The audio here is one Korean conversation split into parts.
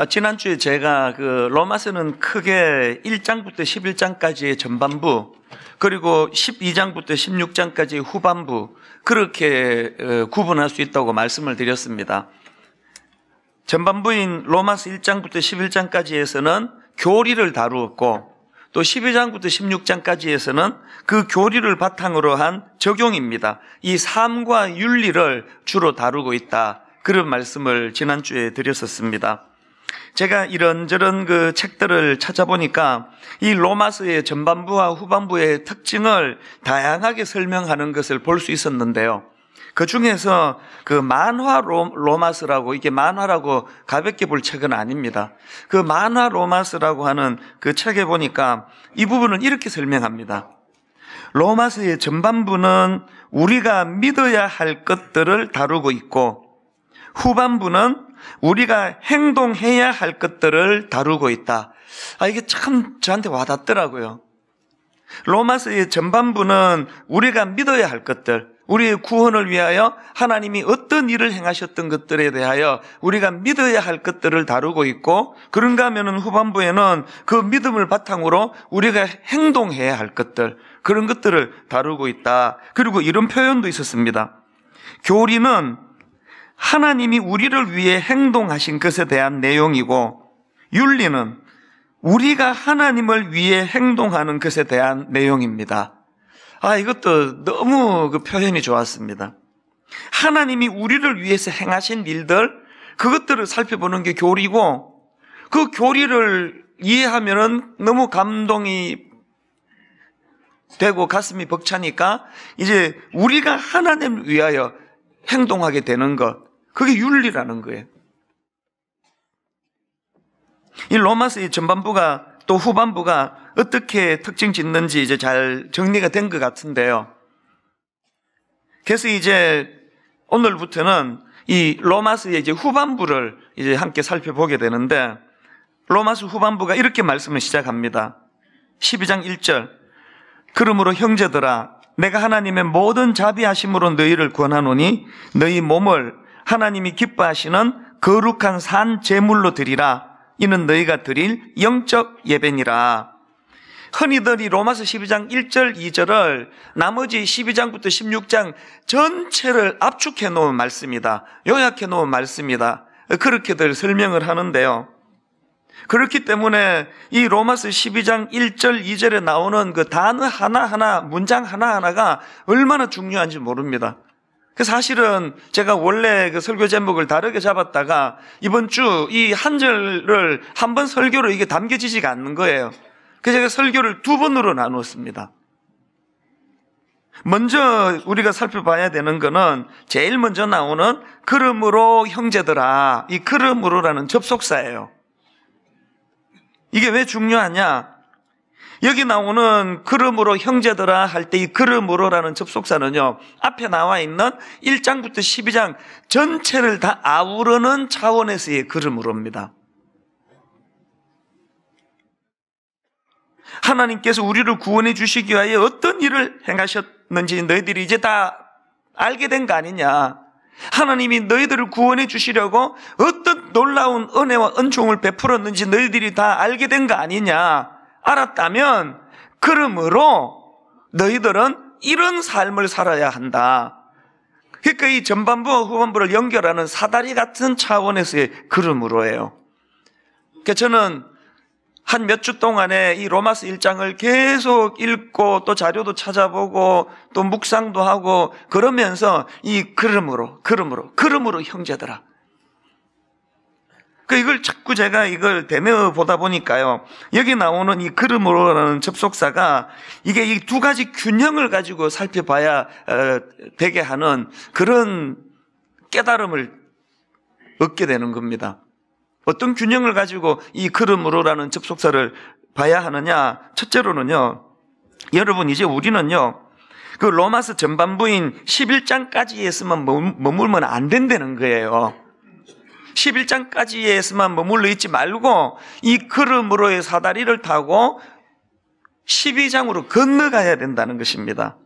지난주에 제가 로마서는 크게 1장부터 11장까지의 전반부, 그리고 12장부터 16장까지의 후반부, 그렇게 구분할 수 있다고 말씀을 드렸습니다. 전반부인 로마서 1장부터 11장까지에서는 교리를 다루었고, 또 12장부터 16장까지에서는 그 교리를 바탕으로 한 적용입니다. 이 삶과 윤리를 주로 다루고 있다, 그런 말씀을 지난주에 드렸었습니다. 제가 이런저런 책들을 찾아보니까 이 로마서의 전반부와 후반부의 특징을 다양하게 설명하는 것을 볼 수 있었는데요. 그 중에서 만화 로마서라고, 이게 만화라고 가볍게 볼 책은 아닙니다. 그 만화 로마서라고 하는 그 책에 보니까 이 부분을 이렇게 설명합니다. 로마서의 전반부는 우리가 믿어야 할 것들을 다루고 있고, 후반부는 우리가 행동해야 할 것들을 다루고 있다. 이게 참 저한테 와닿더라고요. 로마서의 전반부는 우리가 믿어야 할 것들, 우리의 구원을 위하여 하나님이 어떤 일을 행하셨던 것들에 대하여 우리가 믿어야 할 것들을 다루고 있고, 그런가 하면은 후반부에는 그 믿음을 바탕으로 우리가 행동해야 할 것들, 그런 것들을 다루고 있다. 그리고 이런 표현도 있었습니다. 교리는 하나님이 우리를 위해 행동하신 것에 대한 내용이고, 윤리는 우리가 하나님을 위해 행동하는 것에 대한 내용입니다. 이것도 너무 표현이 좋았습니다. 하나님이 우리를 위해서 행하신 일들, 그것들을 살펴보는 게 교리고, 그 교리를 이해하면은 너무 감동이 되고 가슴이 벅차니까 이제 우리가 하나님을 위하여 행동하게 되는 것, 그게 윤리라는 거예요. 이 로마서의 전반부가 또 후반부가 어떻게 특징 짓는지 이제 잘 정리가 된 것 같은데요. 그래서 이제 오늘부터는 이 로마서의 이제 후반부를 이제 함께 살펴보게 되는데, 로마서 후반부가 이렇게 말씀을 시작합니다. 12장 1절. 그러므로 형제들아, 내가 하나님의 모든 자비하심으로 너희를 권하노니 너희 몸을 하나님이 기뻐하시는 거룩한 산 제물로 드리라. 이는 너희가 드릴 영적 예배니라. 흔히들 이 로마서 12장 1절 2절을 나머지 12장부터 16장 전체를 압축해 놓은 말씀이다, 요약해 놓은 말씀이다, 그렇게들 설명을 하는데요. 그렇기 때문에 이 로마서 12장 1절 2절에 나오는 그 단어 하나하나, 문장 하나하나가 얼마나 중요한지 모릅니다. 사실은 제가 원래 그 설교 제목을 다르게 잡았다가 이번 주 이 한 절을 한 번 설교로 이게 담겨지지가 않는 거예요. 그래서 제가 설교를 두 번으로 나누었습니다. 먼저 우리가 살펴봐야 되는 거는 제일 먼저 나오는 그러므로 형제들아, 이 그러므로라는 접속사예요. 이게 왜 중요하냐? 여기 나오는 그러므로 형제들아 할 때 이 그러므로라는 접속사는요, 앞에 나와 있는 1장부터 12장 전체를 다 아우르는 차원에서의 그러므로입니다. 하나님께서 우리를 구원해 주시기 위하여 어떤 일을 행하셨는지 너희들이 이제 다 알게 된 거 아니냐? 하나님이 너희들을 구원해 주시려고 어떤 놀라운 은혜와 은총을 베풀었는지 너희들이 다 알게 된 거 아니냐? 알았다면 그러므로 너희들은 이런 삶을 살아야 한다. 그러니까 이 전반부와 후반부를 연결하는 사다리 같은 차원에서의 그러므로예요. 그러니까 저는 한 몇 주 동안에 이 로마서 1장을 계속 읽고 또 자료도 찾아보고 또 묵상도 하고 그러면서 이 그러므로 형제들아, 이걸 자꾸 제가 이걸 되뇌어 보다 보니까요, 여기 나오는 이 그러므로라는 접속사가 이게 이 두 가지 균형을 가지고 살펴봐야 되게 하는 그런 깨달음을 얻게 되는 겁니다. 어떤 균형을 가지고 이 그러므로라는 접속사를 봐야 하느냐? 첫째로는요, 여러분 이제 우리는요, 그 로마서 전반부인 11장까지에서만 머물면 안 된다는 거예요. 11장까지에서만 머물러 있지 말고 이 그러므로의 사다리를 타고 12장으로 건너가야 된다는 것입니다.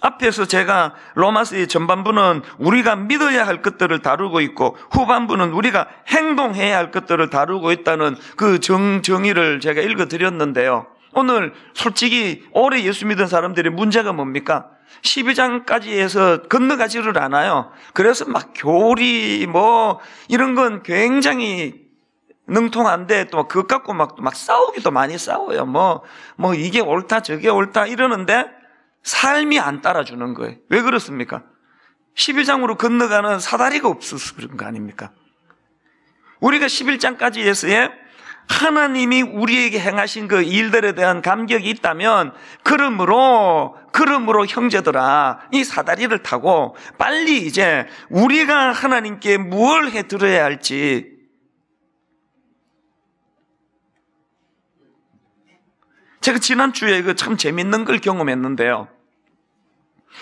앞에서 제가 로마서의 전반부는 우리가 믿어야 할 것들을 다루고 있고 후반부는 우리가 행동해야 할 것들을 다루고 있다는 그 정의를 제가 읽어드렸는데요. 오늘 솔직히 오래 예수 믿은 사람들의 문제가 뭡니까? 12장까지 해서 건너가지를 않아요. 그래서 막 교리 이런 건 굉장히 능통한데 또 그것 갖고 막 싸우기도 많이 싸워요. 이게 옳다 저게 옳다 이러는데 삶이 안 따라주는 거예요. 왜 그렇습니까? 11장으로 건너가는 사다리가 없어서 그런 거 아닙니까? 우리가 11장까지 해서의 하나님이 우리에게 행하신 그 일들에 대한 감격이 있다면 그러므로 형제들아 이 사다리를 타고 빨리 이제 우리가 하나님께 무엇을 해드려야 할지 제가 지난주에 그 참 재밌는 걸 경험했는데요.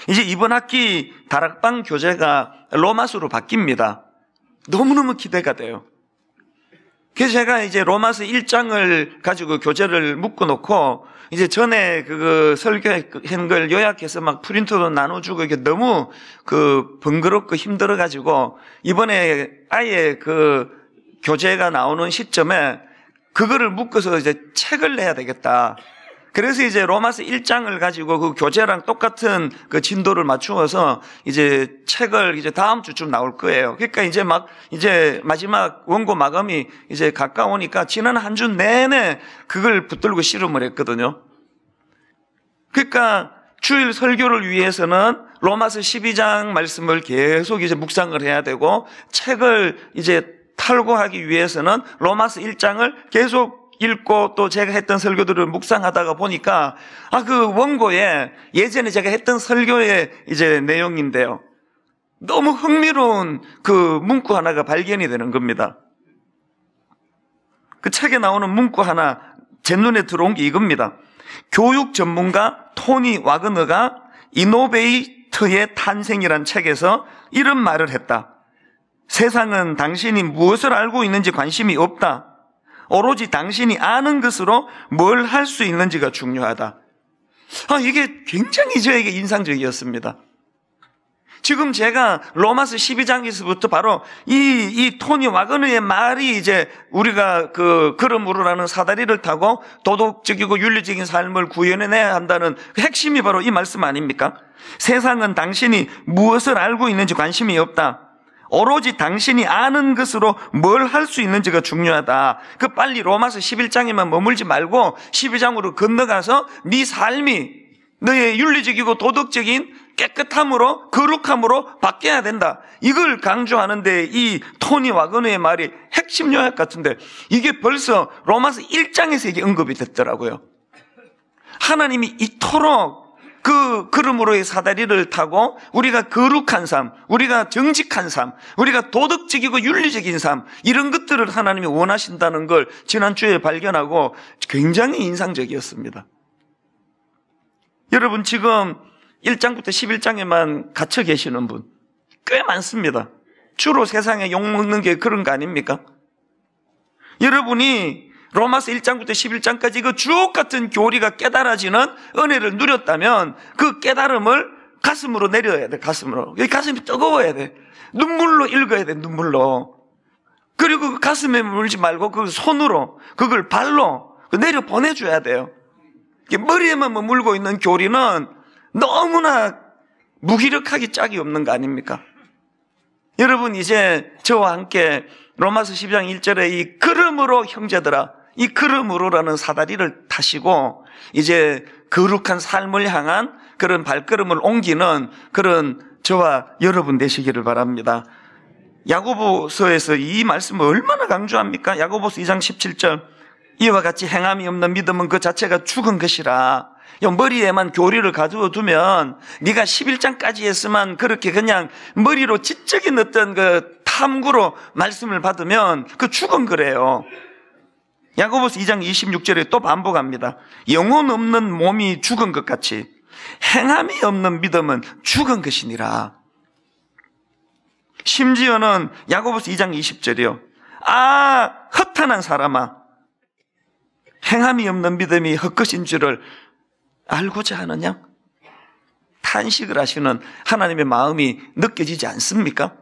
이제 이번 학기 다락방 교재가 로마서로 바뀝니다. 너무너무 기대가 돼요. 그래서 제가 이제 로마서 1장을 가지고 교재를 묶어놓고 이제 전에 그 설교한 걸 요약해서 막 프린트도 나눠주고 이게 너무 번거롭고 힘들어가지고 이번에 아예 그 교재가 나오는 시점에 그거를 묶어서 이제 책을 내야 되겠다. 그래서 이제 로마서 1장을 가지고 그 교재랑 똑같은 그 진도를 맞추어서 이제 책을 이제 다음 주쯤 나올 거예요. 그러니까 이제 마지막 원고 마감이 이제 가까우니까 지난 한 주 내내 그걸 붙들고 씨름을 했거든요. 그러니까 주일 설교를 위해서는 로마서 12장 말씀을 계속 이제 묵상을 해야 되고 책을 이제 탈고하기 위해서는 로마서 1장을 계속 읽고 또 제가 했던 설교들을 묵상하다가 보니까 그 원고에 예전에 제가 했던 설교의 이제 내용인데요. 너무 흥미로운 그 문구 하나가 발견이 되는 겁니다. 그 책에 나오는 문구 하나 제 눈에 들어온 게 이겁니다. 교육 전문가 토니 와그너가 이노베이터의 탄생이란 책에서 이런 말을 했다. 세상은 당신이 무엇을 알고 있는지 관심이 없다. 오로지 당신이 아는 것으로 뭘 할 수 있는지가 중요하다. 이게 굉장히 저에게 인상적이었습니다. 지금 제가 로마서 12장에서부터 바로 이 토니 와그너의 말이 이제 우리가 그러므로라는 사다리를 타고 도덕적이고 윤리적인 삶을 구현해내야 한다는 핵심이 바로 이 말씀 아닙니까? 세상은 당신이 무엇을 알고 있는지 관심이 없다. 오로지 당신이 아는 것으로 뭘 할 수 있는지가 중요하다. 빨리 로마서 11장에만 머물지 말고 12장으로 건너가서 네 삶이 너의 윤리적이고 도덕적인 깨끗함으로 거룩함으로 바뀌어야 된다. 이걸 강조하는데 이 토니 와그너의 말이 핵심 요약 같은데 이게 벌써 로마서 1장에서 이게 언급이 됐더라고요. 하나님이 이토록 그러므로의 사다리를 타고 우리가 거룩한 삶, 우리가 정직한 삶, 우리가 도덕적이고 윤리적인 삶 이런 것들을 하나님이 원하신다는 걸 지난주에 발견하고 굉장히 인상적이었습니다. 여러분 지금 1장부터 11장에만 갇혀 계시는 분 꽤 많습니다. 주로 세상에 욕먹는 게 그런 거 아닙니까? 여러분이 로마서 1장부터 11장까지 그 주옥 같은 교리가 깨달아지는 은혜를 누렸다면 그 깨달음을 가슴으로 내려야 돼. 가슴으로. 가슴이 뜨거워야 돼. 눈물로 읽어야 돼. 눈물로. 그리고 그 가슴에 물지 말고 그 손으로 그걸 발로 내려 보내줘야 돼요. 머리에만 머물고 있는 교리는 너무나 무기력하기 짝이 없는 거 아닙니까? 여러분 이제 저와 함께 로마서 12장 1절에 이 그러므로 형제들아 이 그러므로라는 사다리를 타시고 이제 거룩한 삶을 향한 그런 발걸음을 옮기는 그런 저와 여러분 되시기를 바랍니다. 야고보서에서 이 말씀을 얼마나 강조합니까? 야고보서 2장 17절 이와 같이 행함이 없는 믿음은 그 자체가 죽은 것이라. 머리에만 교리를 가두어 두면 네가 11장까지 했으면 그렇게 그냥 머리로 지적인 어떤 그 탐구로 말씀을 받으면 그 죽은 거래요. 야고보서 2장 26절에 또 반복합니다. 영혼 없는 몸이 죽은 것 같이 행함이 없는 믿음은 죽은 것이니라. 심지어는 야고보서 2장 20절이요. 허탄한 사람아, 행함이 없는 믿음이 헛것인 줄을 알고자 하느냐? 다 탄식을 하시는 하나님의 마음이 느껴지지 않습니까?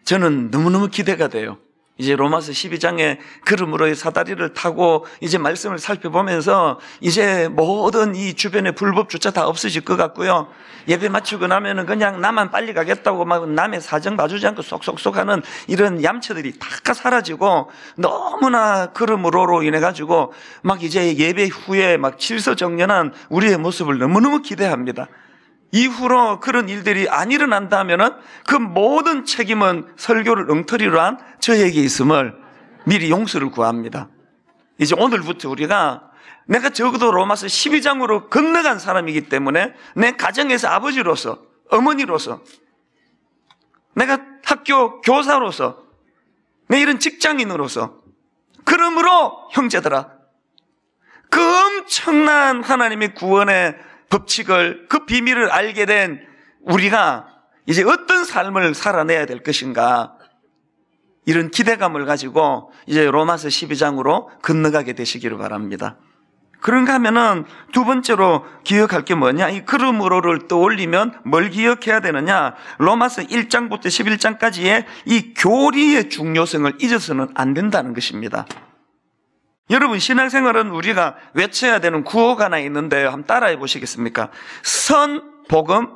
저는 너무너무 기대가 돼요. 이제 로마서 12장의 걸음으로의 사다리를 타고 이제 말씀을 살펴보면서 이제 모든 이 주변의 불법주차 다 없어질 것 같고요. 예배 마치고 나면은 그냥 나만 빨리 가겠다고 막 남의 사정 봐주지 않고 쏙쏙쏙 하는 이런 얌체들이 다 사라지고 너무나 걸음으로로 인해가지고 막 이제 예배 후에 막 질서정연한 우리의 모습을 너무너무 기대합니다. 이후로 그런 일들이 안 일어난다면은 그 모든 책임은 설교를 엉터리로 한 저에게 있음을 미리 용서를 구합니다. 이제 오늘부터 우리가 내가 적어도 로마서 12장으로 건너간 사람이기 때문에 내 가정에서 아버지로서, 어머니로서, 내가 학교 교사로서, 내 이런 직장인으로서, 그러므로 형제들아, 그 엄청난 하나님의 구원의 법칙을, 그 비밀을 알게 된 우리가 이제 어떤 삶을 살아내야 될 것인가, 이런 기대감을 가지고 이제 로마서 12장으로 건너가게 되시기를 바랍니다. 그런가 하면은 두 번째로 기억할 게 뭐냐? 이 그러므로를 떠올리면 뭘 기억해야 되느냐? 로마서 1장부터 11장까지의 이 교리의 중요성을 잊어서는 안 된다는 것입니다. 여러분, 신앙생활은 우리가 외쳐야 되는 구호가 하나 있는데요. 한번 따라해 보시겠습니까? 선, 복음,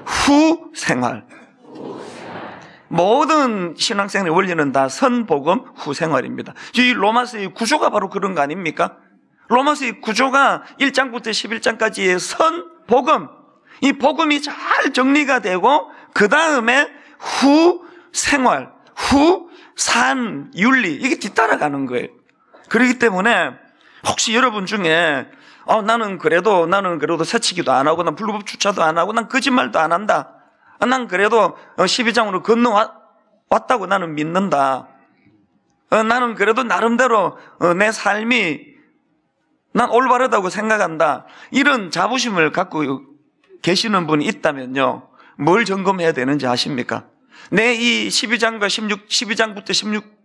후, 생활. 모든 신앙생활의 원리는 다 선, 복음, 후, 생활입니다. 이 로마서의 구조가 바로 그런 거 아닙니까? 로마서의 구조가 1장부터 11장까지의 선, 복음, 이 복음이 잘 정리가 되고 그 다음에 후, 생활, 후, 산, 윤리, 이게 뒤따라가는 거예요. 그렇기 때문에 혹시 여러분 중에 나는 그래도 새치기도 안 하고 난 불법 주차도 안 하고 난 거짓말도 안 한다. 난 그래도 12장으로 건너왔다고 나는 믿는다. 나는 그래도 나름대로 내 삶이 난 올바르다고 생각한다. 이런 자부심을 갖고 계시는 분이 있다면요, 뭘 점검해야 되는지 아십니까? 내 이 12장부터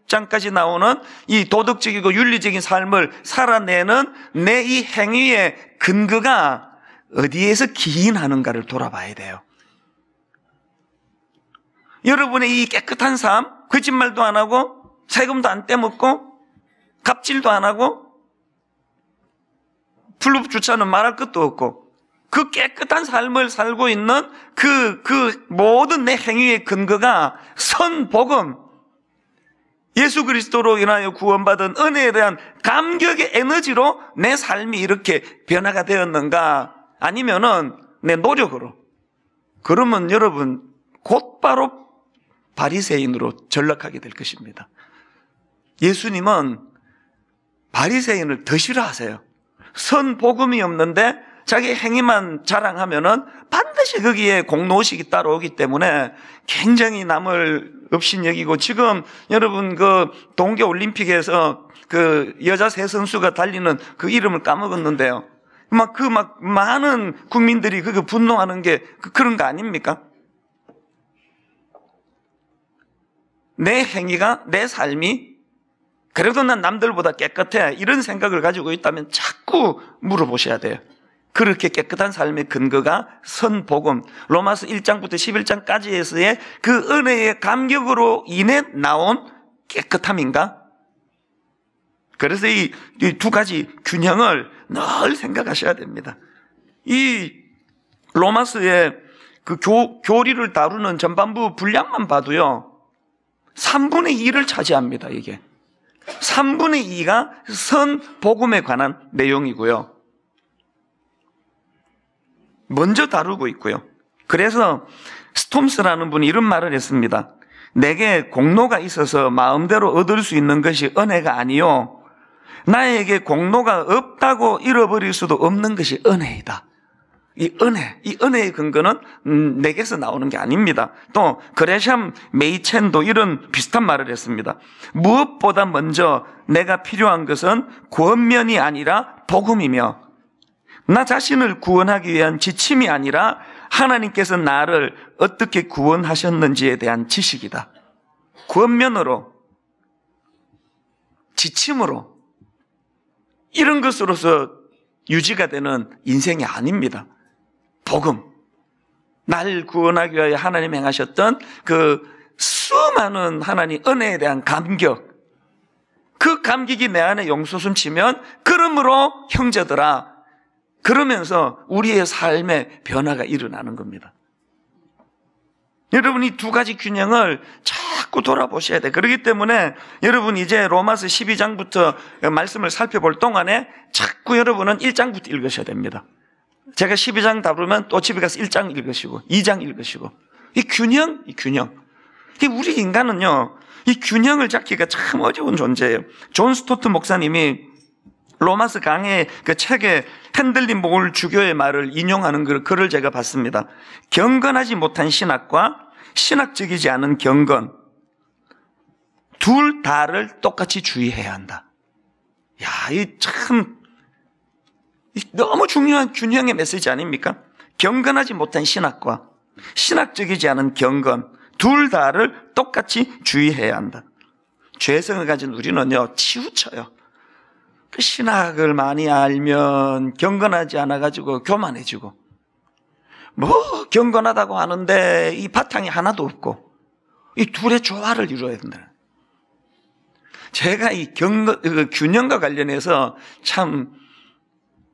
16장까지 나오는 이 도덕적이고 윤리적인 삶을 살아내는 내 이 행위의 근거가 어디에서 기인하는가를 돌아봐야 돼요. 여러분의 이 깨끗한 삶, 거짓말도 안 하고 세금도 안 떼먹고 갑질도 안 하고 불법주차는 말할 것도 없고 그 깨끗한 삶을 살고 있는 그 모든 내 행위의 근거가 선복음, 예수 그리스도로 인하여 구원받은 은혜에 대한 감격의 에너지로 내 삶이 이렇게 변화가 되었는가, 아니면은 내 노력으로. 그러면 여러분 곧바로 바리새인으로 전락하게 될 것입니다. 예수님은 바리새인을 더 싫어하세요. 선복음이 없는데 자기 행위만 자랑하면은 반드시 거기에 공로의식이 따라오기 때문에 굉장히 남을 업신여기고, 지금 여러분 그 동계올림픽에서 그 여자 세 선수가 달리는 그 이름을 까먹었는데요. 많은 국민들이 그거 분노하는 게 그런 거 아닙니까? 내 행위가, 내 삶이 그래도 난 남들보다 깨끗해, 이런 생각을 가지고 있다면 자꾸 물어보셔야 돼요. 그렇게 깨끗한 삶의 근거가 선복음, 로마서 1장부터 11장까지에서의 그 은혜의 감격으로 인해 나온 깨끗함인가? 그래서 이 두 가지 균형을 늘 생각하셔야 됩니다. 이 로마서의 그 교리를 다루는 전반부 분량만 봐도요, 3분의 2를 차지합니다. 이게 3분의 2가 선복음에 관한 내용이고요, 먼저 다루고 있고요. 그래서 스톰스라는 분이 이런 말을 했습니다. 내게 공로가 있어서 마음대로 얻을 수 있는 것이 은혜가 아니요, 나에게 공로가 없다고 잃어버릴 수도 없는 것이 은혜이다. 이 은혜의 근거는 내게서 나오는 게 아닙니다. 또 그레샴 메이첸도 이런 비슷한 말을 했습니다. 무엇보다 먼저 내가 필요한 것은 권면이 아니라 복음이며, 나 자신을 구원하기 위한 지침이 아니라 하나님께서 나를 어떻게 구원하셨는지에 대한 지식이다. 권면으로, 지침으로, 이런 것으로서 유지가 되는 인생이 아닙니다. 복음, 날 구원하기 위하여 하나님 행하셨던 그 수많은 하나님 은혜에 대한 감격, 그 감격이 내 안에 용솟음 치면 그러므로 형제들아, 그러면서 우리의 삶의 변화가 일어나는 겁니다. 여러분이 두 가지 균형을 자꾸 돌아보셔야 돼. 그렇기 때문에 여러분 이제 로마서 12장부터 말씀을 살펴볼 동안에 자꾸 여러분은 1장부터 읽으셔야 됩니다. 제가 12장 다루면 또 집에 가서 1장 읽으시고 2장 읽으시고, 이 균형. 우리 인간은요, 이 균형을 잡기가 참 어려운 존재예요. 존 스토트 목사님이 로마서 강의 그 책에 흔들린 목을 주교의 말을 인용하는 글을 제가 봤습니다. 경건하지 못한 신학과 신학적이지 않은 경건, 둘 다를 똑같이 주의해야 한다. 야, 이 참 너무 중요한 균형의 메시지 아닙니까? 경건하지 못한 신학과 신학적이지 않은 경건, 둘 다를 똑같이 주의해야 한다. 죄성을 가진 우리는요, 치우쳐요. 그 신학을 많이 알면 경건하지 않아가지고 교만해지고, 뭐 경건하다고 하는데 이 바탕이 하나도 없고, 이 둘의 조화를 이루어야 된다. 제가 이 균형과 관련해서 참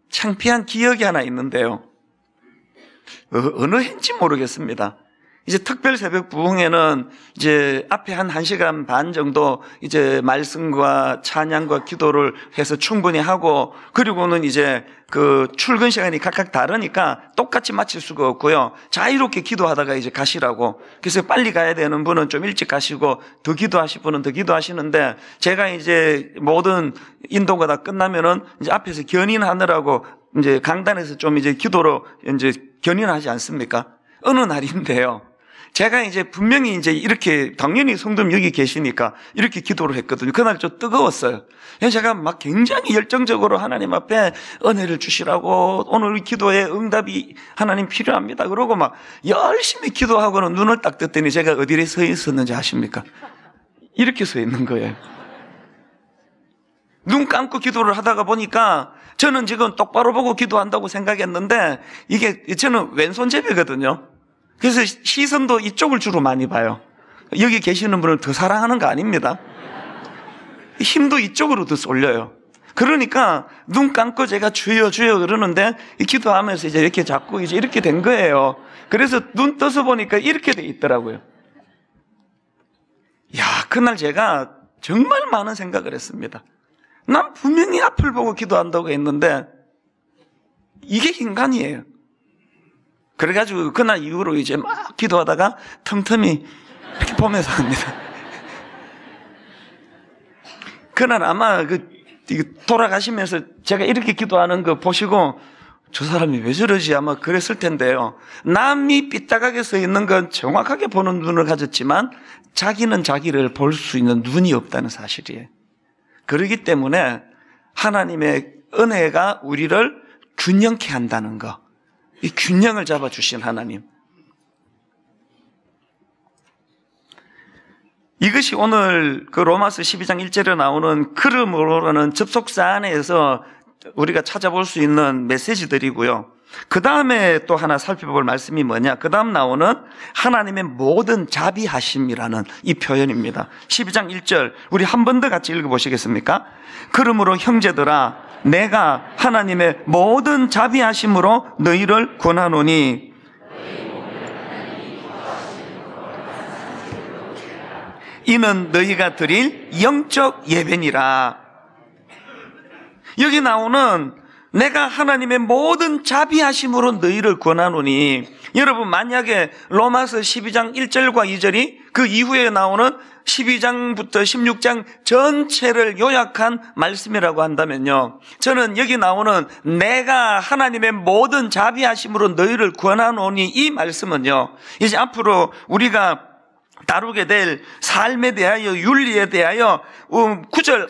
창피한 기억이 하나 있는데요. 어느 해인지 모르겠습니다. 이제 특별 새벽 부흥회는 이제 앞에 한 1시간 반 정도 이제 말씀과 찬양과 기도를 해서 충분히 하고, 그리고는 이제 그 출근 시간이 각각 다르니까 똑같이 마칠 수가 없고요. 자유롭게 기도하다가 이제 가시라고. 그래서 빨리 가야 되는 분은 좀 일찍 가시고, 더 기도하실 분은 더 기도하시는데, 제가 이제 모든 인도가 다 끝나면은 이제 앞에서 견인하느라고 이제 강단에서 좀 이제 기도로 이제 견인하지 않습니까? 어느 날인데요, 제가 이제 분명히 이제 이렇게, 당연히 성도님 여기 계시니까 이렇게 기도를 했거든요. 그날 좀 뜨거웠어요. 제가 막 굉장히 열정적으로 하나님 앞에 은혜를 주시라고, 오늘 기도에 응답이 하나님 필요합니다. 그러고 막 열심히 기도하고는 눈을 딱 떴더니 제가 어디에 서 있었는지 아십니까? 이렇게 서 있는 거예요. 눈 감고 기도를 하다가 보니까 저는 지금 똑바로 보고 기도한다고 생각했는데, 이게 저는 왼손잡이거든요. 그래서 시선도 이쪽을 주로 많이 봐요. 여기 계시는 분을 더 사랑하는 거 아닙니다. 힘도 이쪽으로 더 쏠려요. 그러니까 눈 감고 제가 주여 주여 그러는데, 이 기도하면서 이제 이렇게 자꾸 이제 이렇게 된 거예요. 그래서 눈 떠서 보니까 이렇게 돼 있더라고요. 야, 그날 제가 정말 많은 생각을 했습니다. 난 분명히 앞을 보고 기도한다고 했는데 이게 인간이에요. 그래가지고 그날 이후로 이제 막 기도하다가 틈틈이 이렇게 보면서 합니다. 그날 아마 돌아가시면서 제가 이렇게 기도하는 거 보시고, 저 사람이 왜 저러지 아마 그랬을 텐데요. 남이 삐딱하게 서 있는 건 정확하게 보는 눈을 가졌지만 자기는 자기를 볼 수 있는 눈이 없다는 사실이에요. 그렇기 때문에 하나님의 은혜가 우리를 균형케 한다는 거, 이 균형을 잡아주신 하나님, 이것이 오늘 그 로마서 12장 1절에 나오는 그러므로라는 접속사 안에서 우리가 찾아볼 수 있는 메시지들이고요. 그 다음에 또 하나 살펴볼 말씀이 뭐냐, 그 다음 나오는 하나님의 모든 자비하심이라는 이 표현입니다. 12장 1절 우리 한 번 더 같이 읽어보시겠습니까? 그러므로 형제들아, 내가 하나님의 모든 자비하심으로 너희를 권하노니 이는 너희가 드릴 영적 예배니라. 여기 나오는 내가 하나님의 모든 자비하심으로 너희를 권하노니, 여러분 만약에 로마서 12장 1절과 2절이 그 이후에 나오는 12장부터 16장 전체를 요약한 말씀이라고 한다면요, 저는 여기 나오는 내가 하나님의 모든 자비하심으로 너희를 권하노니 이 말씀은요, 이제 앞으로 우리가 다루게 될 삶에 대하여, 윤리에 대하여 구절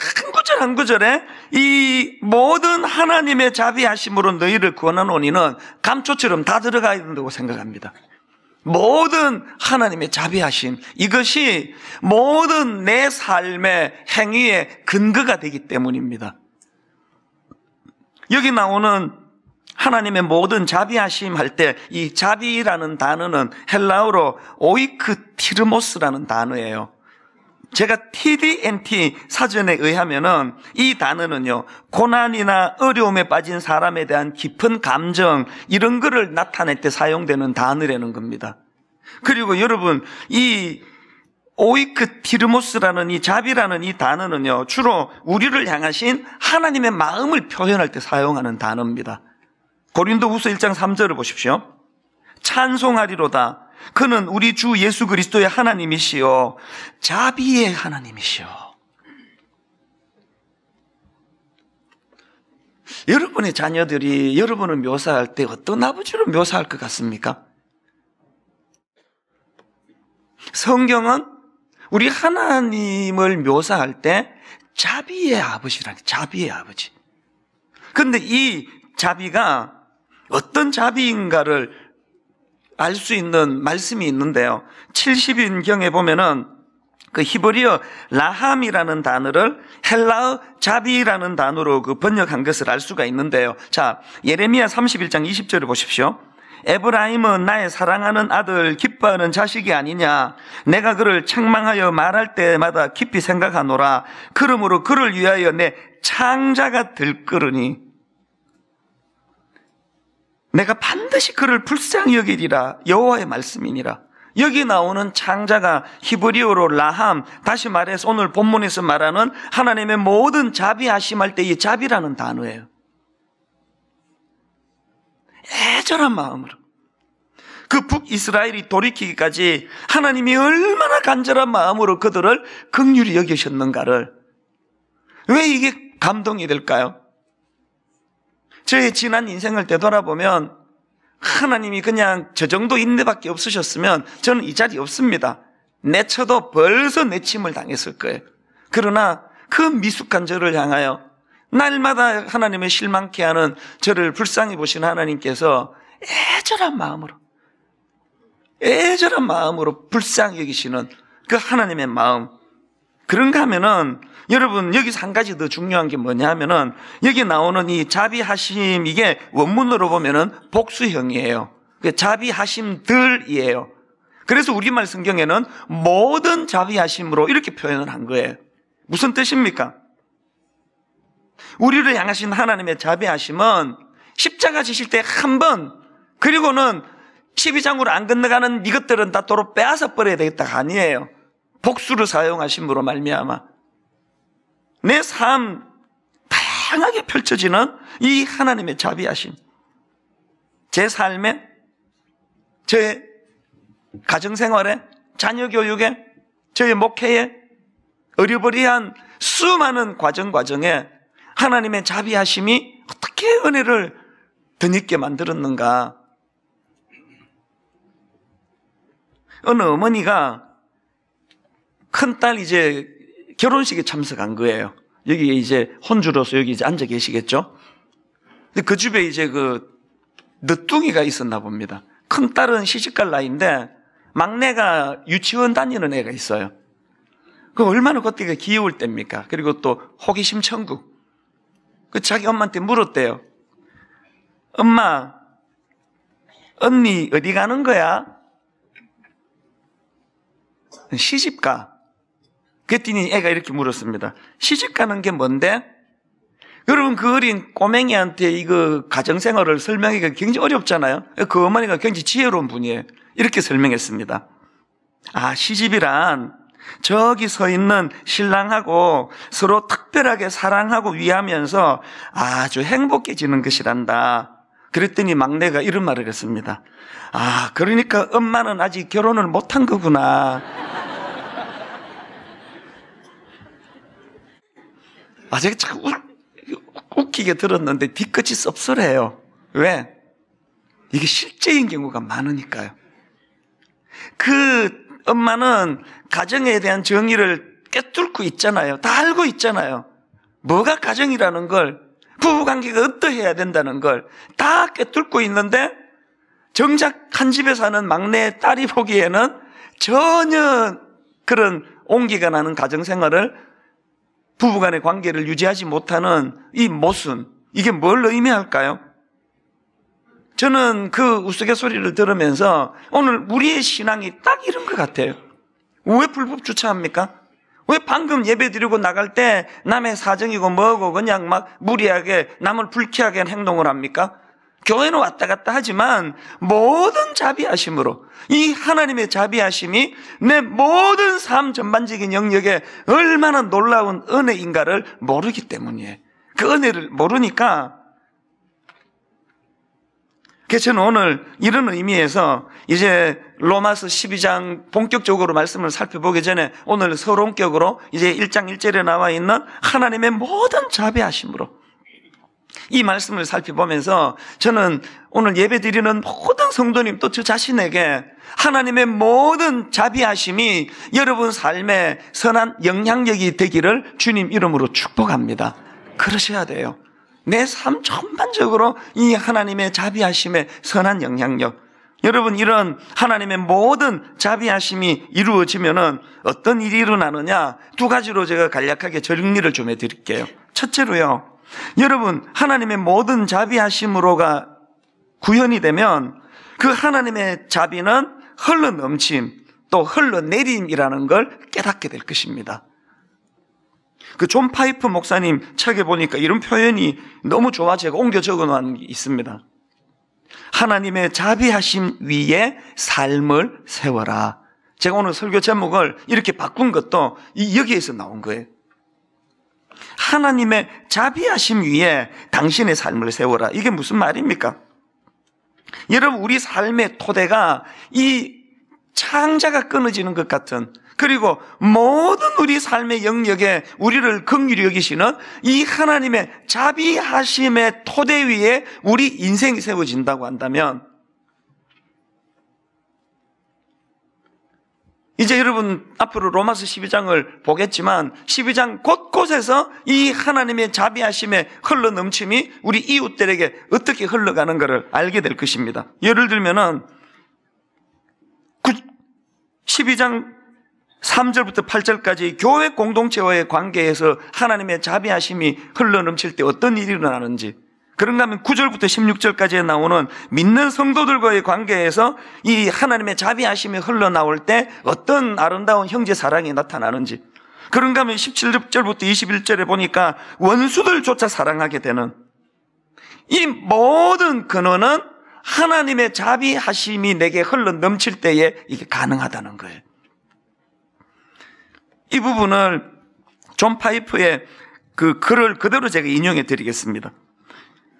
한 구절에 이 모든 하나님의 자비하심으로 너희를 권하노니는 감초처럼 다 들어가야 된다고 생각합니다. 모든 하나님의 자비하심, 이것이 모든 내 삶의 행위의 근거가 되기 때문입니다. 여기 나오는 하나님의 모든 자비하심 할 때 이 자비라는 단어는 헬라어로 오이크티르모스라는 단어예요. 제가 TDNT 사전에 의하면은 이 단어는요, 고난이나 어려움에 빠진 사람에 대한 깊은 감정, 이런 거를 나타낼 때 사용되는 단어라는 겁니다. 그리고 여러분, 이 오이크티르모스라는 이 자비라는 이 단어는요, 주로 우리를 향하신 하나님의 마음을 표현할 때 사용하는 단어입니다. 고린도후서 1장 3절을 보십시오. 찬송하리로다. 그는 우리 주 예수 그리스도의 하나님이시요 자비의 하나님이시요. 여러분의 자녀들이 여러분을 묘사할 때 어떤 아버지로 묘사할 것 같습니까? 성경은 우리 하나님을 묘사할 때 자비의 아버지라는, 자비의 아버지. 그런데 이 자비가 어떤 자비인가를 알 수 있는 말씀이 있는데요. 70인경에 보면은 그 히브리어 라함이라는 단어를 헬라어 자비라는 단어로 그 번역한 것을 알 수가 있는데요. 자, 예레미야 31장 20절을 보십시오. 에브라임은 나의 사랑하는 아들, 기뻐하는 자식이 아니냐. 내가 그를 책망하여 말할 때마다 깊이 생각하노라. 그러므로 그를 위하여 내 창자가 들끓으니 내가 반드시 그를 불쌍히 여기리라. 여호와의 말씀이니라. 여기 나오는 창자가 히브리어로 라함, 다시 말해서 오늘 본문에서 말하는 하나님의 모든 자비하심할 때 이 자비라는 단어예요. 애절한 마음으로. 그 북이스라엘이 돌이키기까지 하나님이 얼마나 간절한 마음으로 그들을 긍휼히 여기셨는가를. 왜 이게 감동이 될까요? 저의 지난 인생을 되돌아보면 하나님이 그냥 저 정도 인내밖에 없으셨으면 저는 이 자리에 없습니다. 내쳐도 벌써 내침을 당했을 거예요. 그러나 그 미숙한 저를 향하여 날마다 하나님의 실망케 하는 저를 불쌍히 보신 하나님께서 애절한 마음으로 불쌍히 여기시는 그 하나님의 마음. 그런가 하면은 여러분, 여기서 한 가지 더 중요한 게 뭐냐 하면은 여기 나오는 이 자비하심, 이게 원문으로 보면은 복수형이에요. 자비하심들이에요. 그래서 우리말 성경에는 모든 자비하심으로 이렇게 표현을 한 거예요. 무슨 뜻입니까? 우리를 향하신 하나님의 자비하심은 십자가 지실 때 한 번, 그리고는 12장으로 안 건너가는 이것들은 다 도로 빼앗아 버려야 되겠다가 아니에요. 복수를 사용하심으로 말미암아 내 삶 다양하게 펼쳐지는 이 하나님의 자비하심, 제 삶에, 제 가정생활에, 자녀 교육에, 저의 목회에, 어리버리한 수많은 과정에 하나님의 자비하심이 어떻게 은혜를 덧입게 만들었는가. 어느 어머니가 큰딸 이제 결혼식에 참석한 거예요. 여기 이제 혼주로서 여기 이제 앉아 계시겠죠? 근데 그 집에 이제 그 늦둥이가 있었나 봅니다. 큰딸은 시집갈 나이인데 막내가 유치원 다니는 애가 있어요. 그 얼마나 그때가 귀여울 때입니까? 그리고 또 호기심 천국. 그 자기 엄마한테 물었대요. 엄마, 언니 어디 가는 거야? 시집가. 그랬더니 애가 이렇게 물었습니다. 시집 가는 게 뭔데? 여러분, 그 어린 꼬맹이한테 이거 가정생활을 설명하기가 굉장히 어렵잖아요. 그 어머니가 굉장히 지혜로운 분이에요. 이렇게 설명했습니다. 아, 시집이란 저기 서 있는 신랑하고 서로 특별하게 사랑하고 위하면서 아주 행복해지는 것이란다. 그랬더니 막내가 이런 말을 했습니다. 아, 그러니까 엄마는 아직 결혼을 못한 거구나. 아, 제가 참 웃기게 들었는데 뒤끝이 씁쓸해요. 왜? 이게 실제인 경우가 많으니까요. 그 엄마는 가정에 대한 정의를 꿰뚫고 있잖아요. 다 알고 있잖아요. 뭐가 가정이라는 걸, 부부관계가 어떠해야 된다는 걸 다 꿰뚫고 있는데 정작 한 집에 사는 막내 딸이 보기에는 전혀 그런 온기가 나는 가정생활을, 부부간의 관계를 유지하지 못하는 이 모순, 이게 뭘 의미할까요? 저는 그 우스갯소리를 들으면서 오늘 우리의 신앙이 딱 이런 것 같아요. 왜 불법 주차합니까? 왜 방금 예배 드리고 나갈 때 남의 사정이고 뭐고 그냥 막 무리하게 남을 불쾌하게 행동을 합니까? 교회는 왔다 갔다 하지만 모든 자비하심으로, 이 하나님의 자비하심이 내 모든 삶 전반적인 영역에 얼마나 놀라운 은혜인가를 모르기 때문이에요. 그 은혜를 모르니까. 그래서 저는 오늘 이런 의미에서 이제 로마서 12장 본격적으로 말씀을 살펴보기 전에 오늘 서론격으로 이제 1장 1절에 나와 있는 하나님의 모든 자비하심으로 이 말씀을 살펴보면서 저는 오늘 예배 드리는 모든 성도님 또 저 자신에게 하나님의 모든 자비하심이 여러분 삶에 선한 영향력이 되기를 주님 이름으로 축복합니다. 그러셔야 돼요. 내 삶 전반적으로 이 하나님의 자비하심의 선한 영향력, 여러분 이런 하나님의 모든 자비하심이 이루어지면은 어떤 일이 일어나느냐, 두 가지로 제가 간략하게 정리를 좀 해드릴게요. 첫째로요, 여러분 하나님의 모든 자비하심으로가 구현이 되면 그 하나님의 자비는 흘러넘침 또 흘러내림이라는 걸 깨닫게 될 것입니다. 그 존 파이프 목사님 책에 보니까 이런 표현이 너무 좋아 제가 옮겨 적어놓은 게 있습니다. 하나님의 자비하심 위에 삶을 세워라. 제가 오늘 설교 제목을 이렇게 바꾼 것도 여기에서 나온 거예요. 하나님의 자비하심 위에 당신의 삶을 세워라. 이게 무슨 말입니까? 여러분 우리 삶의 토대가 이 창자가 끊어지는 것 같은, 그리고 모든 우리 삶의 영역에 우리를 긍휼히 여기시는 이 하나님의 자비하심의 토대 위에 우리 인생이 세워진다고 한다면, 이제 여러분 앞으로 로마서 12장을 보겠지만 12장 곳곳에서 이 하나님의 자비하심의 흘러넘침이 우리 이웃들에게 어떻게 흘러가는 걸 알게 될 것입니다. 예를 들면은 12장 3절부터 8절까지 교회 공동체와의 관계에서 하나님의 자비하심이 흘러넘칠 때 어떤 일이 일어나는지, 그런가 하면 9절부터 16절까지에 나오는 믿는 성도들과의 관계에서 이 하나님의 자비하심이 흘러나올 때 어떤 아름다운 형제 사랑이 나타나는지, 그런가 하면 17절부터 21절에 보니까 원수들조차 사랑하게 되는, 이 모든 근원은 하나님의 자비하심이 내게 흘러넘칠 때에 이게 가능하다는 거예요. 이 부분을 존 파이프의 그 글을 그대로 제가 인용해 드리겠습니다.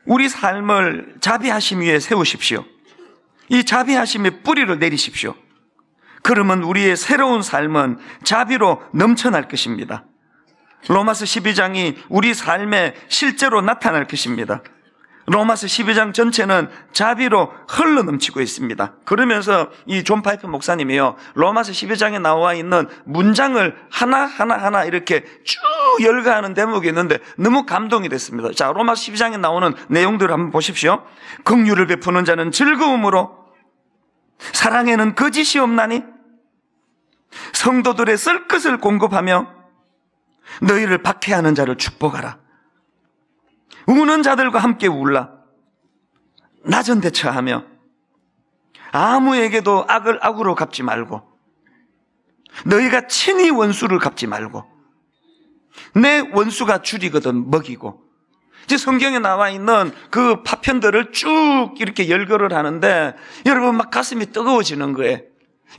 우리 삶을 자비하심 위에 세우십시오. 이 자비하심의 뿌리를 내리십시오. 그러면 우리의 새로운 삶은 자비로 넘쳐날 것입니다. 로마서 12장이 우리 삶에 실제로 나타날 것입니다. 로마서 12장 전체는 자비로 흘러넘치고 있습니다. 그러면서 이 존 파이프 목사님이요, 로마서 12장에 나와 있는 문장을 하나하나 이렇게 쭉 열거하는 대목이 있는데 너무 감동이 됐습니다. 자, 로마서 12장에 나오는 내용들을 한번 보십시오. 긍휼을 베푸는 자는 즐거움으로, 사랑에는 거짓이 없나니, 성도들의 쓸 것을 공급하며 너희를 박해하는 자를 축복하라. 우는 자들과 함께 울라. 낮은 대처하며 아무에게도 악을 악으로 갚지 말고, 너희가 친히 원수를 갚지 말고 내 원수가 줄이거든 먹이고. 이제 성경에 나와 있는 그 파편들을 쭉 이렇게 열거를 하는데 여러분 막 가슴이 뜨거워지는 거예요.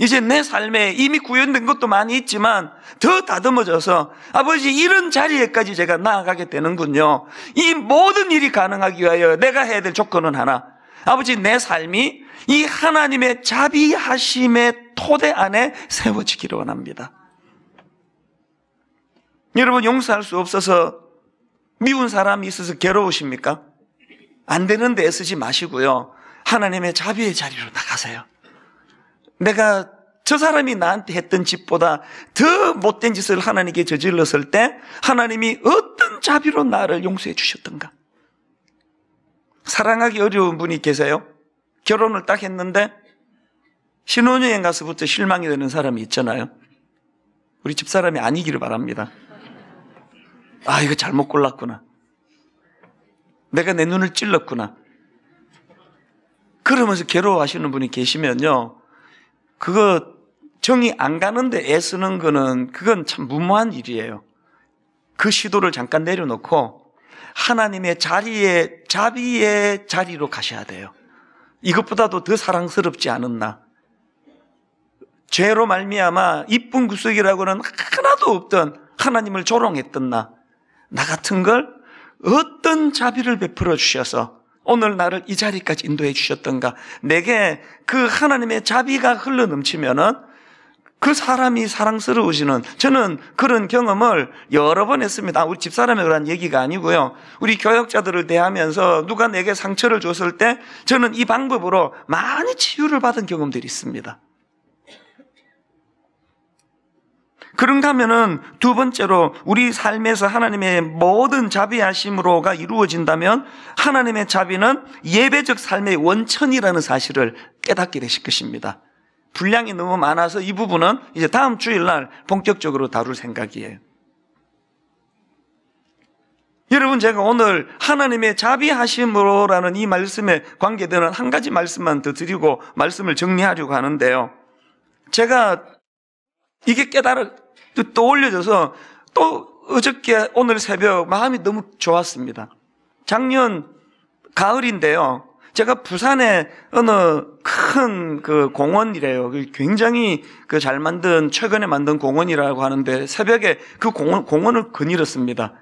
이제 내 삶에 이미 구현된 것도 많이 있지만 더 다듬어져서 아버지 이런 자리에까지 제가 나아가게 되는군요. 이 모든 일이 가능하기 위하여 내가 해야 될 조건은 하나, 아버지 내 삶이 이 하나님의 자비하심의 토대 안에 세워지기를 원합니다. 여러분 용서할 수 없어서 미운 사람이 있어서 괴로우십니까? 안 되는데 애쓰지 마시고요, 하나님의 자비의 자리로 나가세요. 내가 저 사람이 나한테 했던 짓보다 더 못된 짓을 하나님께 저질렀을 때 하나님이 어떤 자비로 나를 용서해 주셨던가. 사랑하기 어려운 분이 계세요? 결혼을 딱 했는데 신혼여행 가서부터 실망이 되는 사람이 있잖아요. 우리 집사람이 아니기를 바랍니다. 아, 이거 잘못 골랐구나. 내가 내 눈을 찔렀구나. 그러면서 괴로워하시는 분이 계시면요, 그거 정이 안 가는데 애쓰는 거는 그건 참 무모한 일이에요. 그 시도를 잠깐 내려놓고 하나님의 자비의 자리로 가셔야 돼요. 이것보다도 더 사랑스럽지 않았나. 죄로 말미암아 이쁜 구석이라고는 하나도 없던 하나님을 조롱했던 나 같은 걸 어떤 자비를 베풀어 주셔서 오늘 나를 이 자리까지 인도해 주셨던가. 내게 그 하나님의 자비가 흘러 넘치면은 그 사람이 사랑스러우시는, 저는 그런 경험을 여러 번 했습니다. 우리 집사람에 그런 얘기가 아니고요. 우리 교역자들을 대하면서 누가 내게 상처를 줬을 때 저는 이 방법으로 많이 치유를 받은 경험들이 있습니다. 그런가 하면은 두 번째로 우리 삶에서 하나님의 모든 자비하심으로가 이루어진다면 하나님의 자비는 예배적 삶의 원천이라는 사실을 깨닫게 되실 것입니다. 분량이 너무 많아서 이 부분은 이제 다음 주일날 본격적으로 다룰 생각이에요. 여러분, 제가 오늘 하나님의 자비하심으로라는 이 말씀에 관계되는 한 가지 말씀만 더 드리고 말씀을 정리하려고 하는데요. 제가 이게 떠올려져서 또 어저께 오늘 새벽 마음이 너무 좋았습니다. 작년 가을인데요. 제가 부산에 어느 큰 그 공원이래요. 굉장히 그 잘 만든, 최근에 만든 공원이라고 하는데 새벽에 그 공원을 거닐었습니다.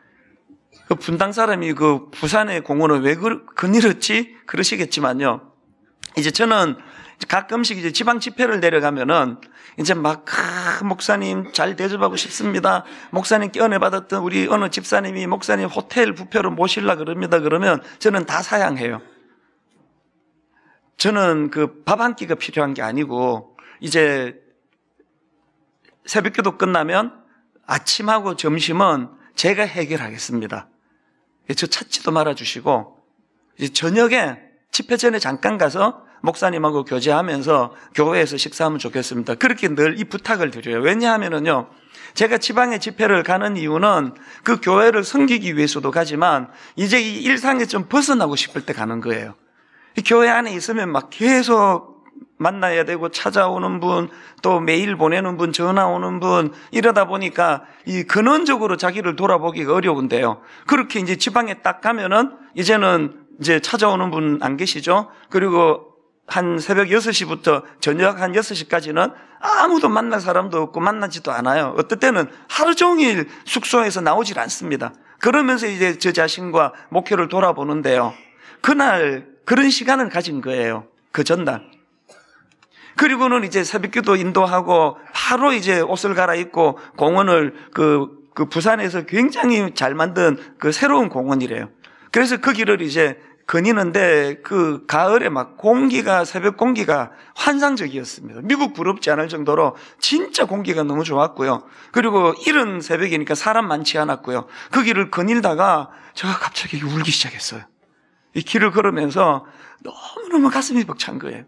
그 분당 사람이 그 부산의 공원을 왜 거닐었지? 그러시겠지만요. 이제 저는 가끔씩 이제 지방 집회를 내려가면은 이제 막, 목사님 잘 대접하고 싶습니다. 목사님께 은혜 받았던 우리 어느 집사님이 목사님 호텔 뷔페로 모시려 그럽니다. 그러면 저는 다 사양해요. 저는 그 밥 한 끼가 필요한 게 아니고 이제 새벽기도 끝나면 아침하고 점심은 제가 해결하겠습니다. 저 찾지도 말아주시고 이제 저녁에 집회 전에 잠깐 가서 목사님하고 교제하면서 교회에서 식사하면 좋겠습니다. 그렇게 늘 이 부탁을 드려요. 왜냐하면요, 제가 지방에 집회를 가는 이유는 그 교회를 섬기기 위해서도 가지만 이제 이 일상에 좀 벗어나고 싶을 때 가는 거예요. 이 교회 안에 있으면 막 계속 만나야 되고 찾아오는 분, 또 메일 보내는 분, 전화 오는 분, 이러다 보니까 이 근원적으로 자기를 돌아보기가 어려운데요. 그렇게 이제 지방에 딱 가면은 이제는 이제 찾아오는 분 안 계시죠? 그리고 한 새벽 6시부터 저녁 한 6시까지는 아무도 만날 사람도 없고 만나지도 않아요. 어떨 때는 하루 종일 숙소에서 나오질 않습니다. 그러면서 이제 저 자신과 목회를 돌아보는데요. 그날 그런 시간을 가진 거예요. 그 전날. 그리고는 이제 새벽기도 인도하고 바로 이제 옷을 갈아입고 공원을 그 부산에서 굉장히 잘 만든 그 새로운 공원이래요. 그래서 그 길을 이제 거니는데 그 가을에 막 공기가, 새벽 공기가 환상적이었습니다. 미국 부럽지 않을 정도로 진짜 공기가 너무 좋았고요. 그리고 이른 새벽이니까 사람 많지 않았고요. 그 길을 거닐다가 제가 갑자기 울기 시작했어요. 이 길을 걸으면서 너무너무 가슴이 벅찬 거예요.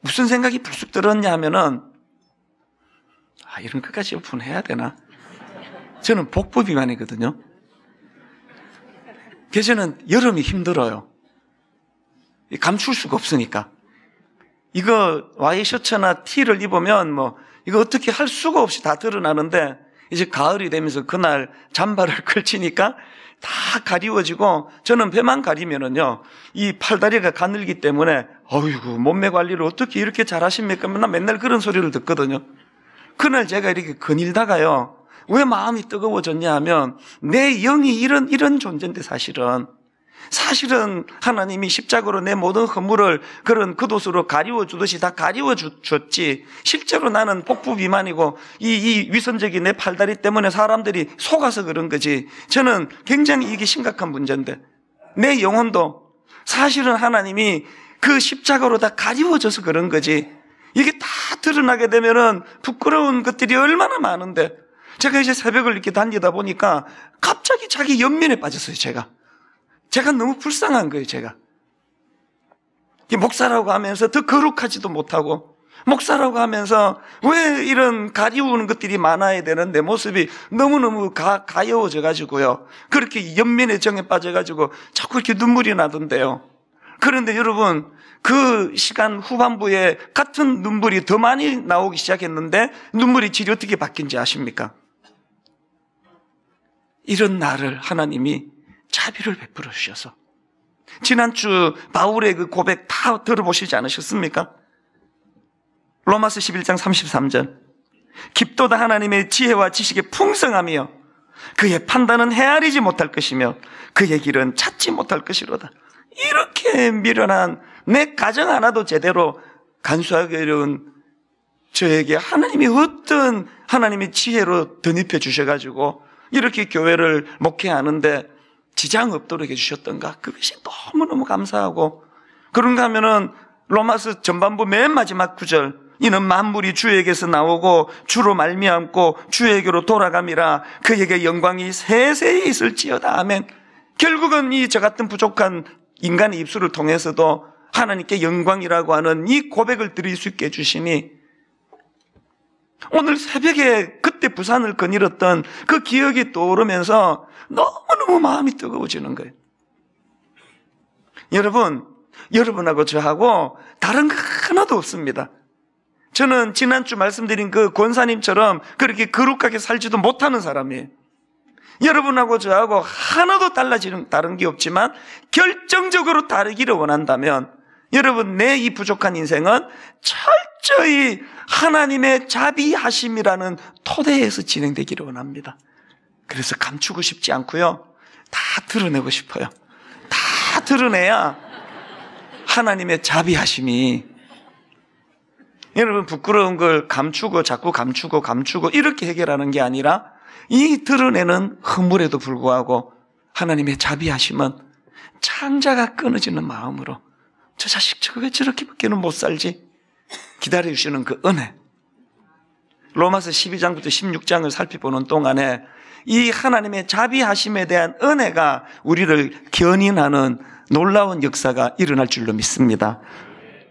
무슨 생각이 불쑥 들었냐 하면은, 이런 것까지 오픈해야 되나? 저는 복부 비만이거든요. 그래서 저는 여름이 힘들어요. 감출 수가 없으니까. 이거 와이셔츠나 티를 입으면 이거 어떻게 할 수가 없이 다 드러나는데, 이제 가을이 되면서 그날 잠바를 걸치니까 다 가리워지고, 저는 배만 가리면은요, 이 팔다리가 가늘기 때문에, 어이구, 몸매 관리를 어떻게 이렇게 잘 하십니까? 나 맨날 그런 소리를 듣거든요. 그날 제가 이렇게 거닐다가요, 왜 마음이 뜨거워졌냐 하면, 내 영이 이런 존재인데 사실은 하나님이 십자가로 내 모든 허물을 그런 겉옷으로 가리워주듯이 다 가리워줬지, 실제로 나는 복부 비만이고 이 위선적인 내 팔다리 때문에 사람들이 속아서 그런 거지, 저는 굉장히 이게 심각한 문제인데 내 영혼도 사실은 하나님이 그 십자가로 다 가리워져서 그런 거지, 이게 다 드러나게 되면은 부끄러운 것들이 얼마나 많은데, 제가 이제 새벽을 이렇게 다니다 보니까 갑자기 자기 연민에 빠졌어요. 제가 너무 불쌍한 거예요. 제가 목사라고 하면서 더 거룩하지도 못하고 목사라고 하면서 왜 이런 가리우는 것들이 많아야 되는 내 모습이 너무너무 가여워져 가지고요. 그렇게 연민의 정에 빠져 가지고 자꾸 이렇게 눈물이 나던데요. 그런데 여러분, 그 시간 후반부에 같은 눈물이 더 많이 나오기 시작했는데 눈물의 질이 어떻게 바뀐지 아십니까? 이런 나를 하나님이 자비를 베풀어 주셔서, 지난주 바울의 그 고백 다 들어보시지 않으셨습니까? 로마서 11장 33절, 깊도다 하나님의 지혜와 지식에 풍성하며 그의 판단은 헤아리지 못할 것이며 그의 길은 찾지 못할 것이로다. 이렇게 미련한, 내 가정 하나도 제대로 간수하기 어려운 저에게 하나님이 어떤 하나님의 지혜로 덧입혀 주셔가지고 이렇게 교회를 목회하는데 지장 없도록 해주셨던가, 그것이 너무너무 감사하고, 그런가 하면은 로마서 전반부 맨 마지막 구절, 이는 만물이 주에게서 나오고 주로 말미암고 주에게로 돌아감이라 그에게 영광이 세세히 있을지어다. 아멘. 결국은 이 저 같은 부족한 인간의 입술을 통해서도 하나님께 영광이라고 하는 이 고백을 드릴 수 있게 해주시니, 오늘 새벽에 그때 부산을 거닐었던 그 기억이 떠오르면서 너무너무 마음이 뜨거워지는 거예요. 여러분하고 저하고 다른 거 하나도 없습니다. 저는 지난주 말씀드린 그 권사님처럼 그렇게 거룩하게 살지도 못하는 사람이에요. 여러분하고 저하고 하나도 다른 게 없지만 결정적으로 다르기를 원한다면, 여러분, 내 이 부족한 인생은 철저히 하나님의 자비하심이라는 토대에서 진행되기를 원합니다. 그래서 감추고 싶지 않고요, 다 드러내고 싶어요. 다 드러내야 하나님의 자비하심이, 여러분, 부끄러운 걸 자꾸 감추고 이렇게 해결하는 게 아니라, 이 드러내는 허물에도 불구하고 하나님의 자비하심은 창자가 끊어지는 마음으로, 저 자식 저거 왜 저렇게밖에는 못 살지? 기다려주시는 그 은혜. 로마서 12장부터 16장을 살펴보는 동안에 이 하나님의 자비하심에 대한 은혜가 우리를 견인하는 놀라운 역사가 일어날 줄로 믿습니다.